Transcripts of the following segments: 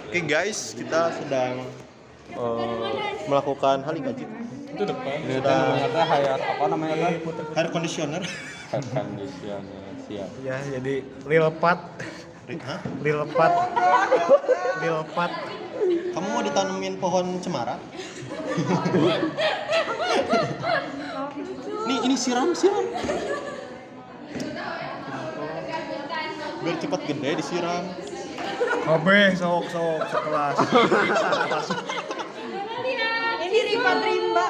Oke guys, kita sedang melakukan hal ini Itu depan. Ini Ternyata apa namanya kan? hair conditioner. Hair conditioner siap. Ya, jadi lil pat. Hah? Lil pat. Lil pat. Kamu mau ditanemin pohon cemara? Ini siram. Biar cepat gede disiram. Kobe sok sekelas. Ini Ripat Rimba.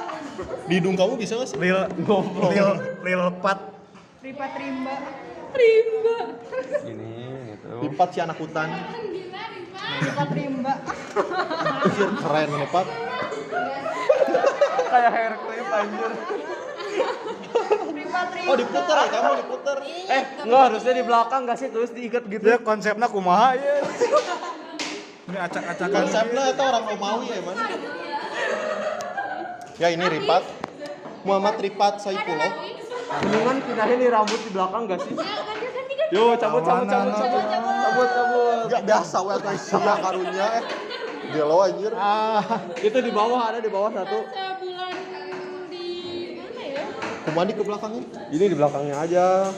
Di hidung kamu bisa nggak sih? Lil pat. Ripat Rimba. Ini gitu. Lipat si anak hutan. Ripat Rimba. Anjir, keren lipat. Kayak hair clip anjir. Ripat Rimba. Oh diputer ya, kamu diputer. Enggak harusnya di belakang enggak sih terus diikat gitu. Ya konsepnya kumaha ya. Ini acak-acakan. Konsepnya itu orang Romawi ya man. Ya ini Ripat. Muhammad Ripat Saifullah. Mendingan pindahin nih rambut di belakang enggak sih? Yo, cabut. Gak biasa we guys, sia karunya gelo anjir. Itu di bawah ada di bawah satu. Sebulan di mana ya? Kumandi ke belakangnya. Ini di belakangnya aja.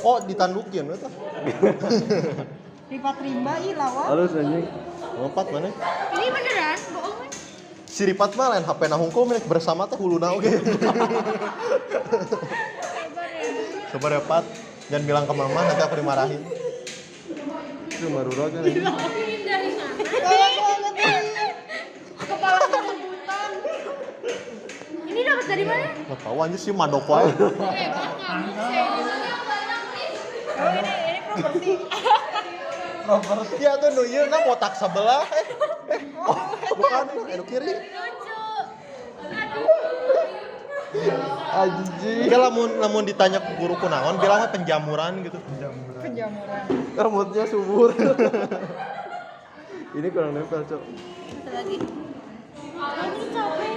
Oh, ditandukin eta. Ripat Rimba ih lawan. Halus anjing. Lompat mana? Ini beneran bohong kan? Si Ripat mah lain HP na hungkul milik bersama teh huluna oge. Sabar ya Pat, jangan bilang ke mama nanti aku dimarahin. Itu Marura kan. Dari mana? Kepalanya rebutan. Ini dapat dari mana? Gak tau anjir sih mandop wae. Oh ini properti. Ya tuh nu ieu na botak sebelah. Bukan anu kiri. Lucu. Anjing. Enggak lamun ditanya ke guru kunaon bilangnya penjamuran gitu. Penjamuran. Rambutnya subur. Ini kurang nempel, Cok. Satu lagi. Ini capek.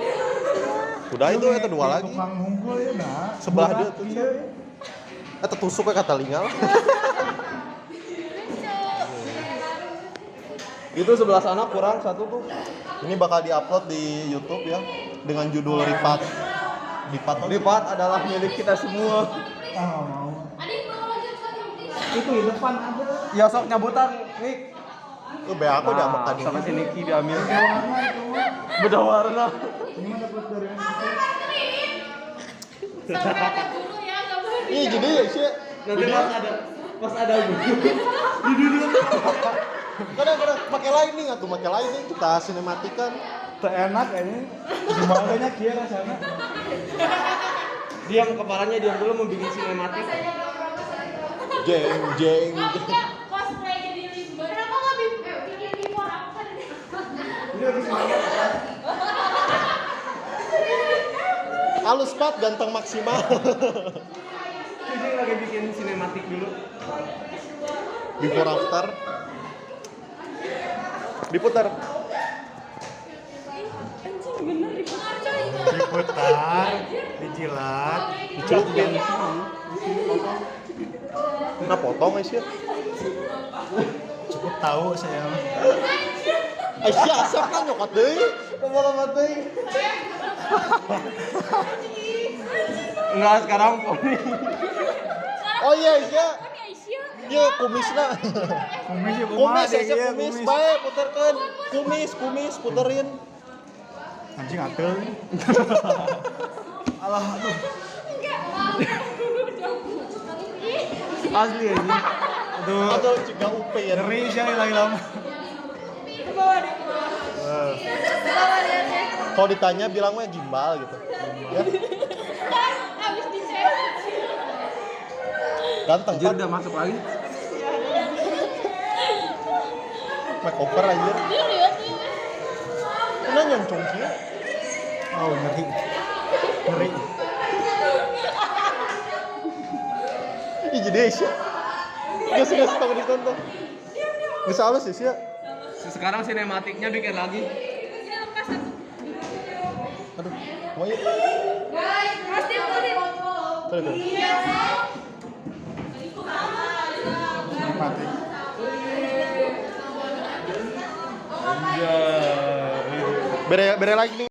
Udah itu dua lagi. Tukang hungkul ya nah. Sebelah dia tuh. Eta tusuk we kata lingal. Itu sebelah sana kurang satu tuh. Ini bakal diupload di YouTube ya dengan judul Ripat. Lipat adalah milik kita semua. Mau. Itu di depan ada. Ya sok nyabutan, Nik. Tuh be aku udah makan sama si ini. Niki diambil. Warna itu. Beda warna. Ini mah dapat dari Ih jadi ya sih. Nanti pas ada Kadang-kadang pakai lining atau pakai lining kita sinematikan. enak ini. Gimana nya kieu rasana? diam kepalanya diam dulu mau bikin sinematik. Jeng. Cosplay jadi Limba. Kenapa nggak bikin before after? Halus Pat, ganteng maksimal. Jadi lagi bikin sinematik dulu. Before after. Diputar. Anjing bener diputar coy. Diputar, dijilat, Dicelupin. Nah potong Aisyah. cukup tahu saya. Aisyah asap kan nyokot deh. Kepala mati. Enggak sekarang poni. Oh iya Aisyah. Aisyah. Iya kumisna. Kumis ya kumaha Kumis deh Aisyah ieu, kumis. Bae puterkeun. Kumis puterin. Anjing atul. Alah aduh. Asli aja. Aduh, Atau juga UP ya. ngeri sih lama. Ke bawah deh. Ke bawah lihat ya. Kalau ditanya bilangnya gimbal gitu. Ya. Habis dicek. Ganteng Anjir Pat. udah masuk lagi. Makeover anjir. Dia lihat nih. Ini nyoncong sih. Oh, ngeri. Ngeri. Ih jadi Aisyah. Gak sih takut ditonton. Bisa halus Aisyah. Sekarang sinematiknya bikin lagi. Aduh, mau yuk. Guys, pasti boleh. Tuh. Mati. Bere lagi nih.